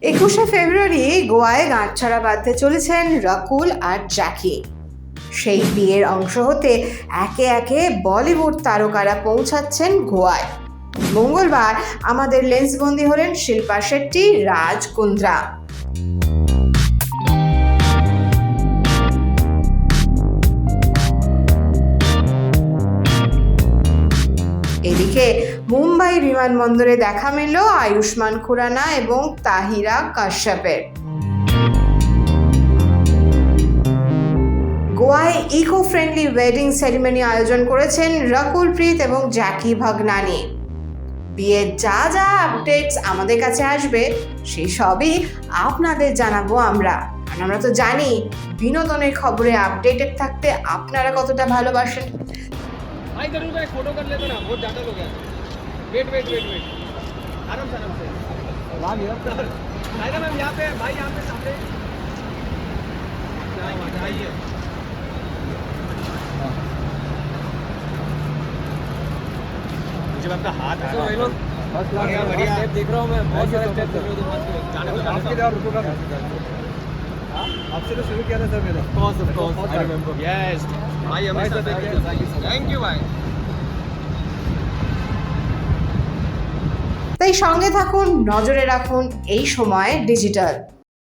21শে ফেব্রুয়ারি গোয়ায় গাঁটছড়া বাঁধতে চলেছেন রাকুল আর জ্যাকি। সেই বিয়ের অংশ হতে একে একে বলিউড তারকারা পৌঁছাচ্ছেন গোয়ায়। মঙ্গলবার আমাদের লেন্সবন্দি হলেন শিল্পা শেট্টি, রাজ কুন্দ্রা। এদিকে মুম্বাই বিমানবন্দরে দেখা মিলল আয়ুষ্মান খুরানা এবং তাহিরা কাশ্যপের। গোয়ায় ইকো ফ্রেন্ডলি ওয়েডিং সেরিমনি আয়োজন করেছেন রাকুল প্রীত এবং জ্যাকি ভাগনানি। বিয়ের যা যা আপডেটস আমাদের কাছে আসবে সেই সবই আপনাদের জানাবো আমরা। কারণ আমরা তো জানি বিনোদনের খবরে আপডেটেড থাকতে আপনারা কতটা ভালোবাসেন। भाई जरूर एक फोटो कर लेते ना, बहुत ज्यादा लोग हैं। वेट आराम से वाह मेरा आएगा मैम, यहाँ पे भाई, यहाँ पे सामने आइए। मुझे आपका हाथ आ रहा है, बढ़िया स्टेप देख रहा हूँ मैं, बहुत सारे स्टेप देख रहा हूँ। जाने दो आपके द्वारा रुको का आपसे तो शुरू किया था सर मेरा। Of course I remember. Yes भाई, हमेशा थैंक यू भाई। তাই সঙ্গে থাকুন, নজরে রাখুন এই সময় ডিজিটাল।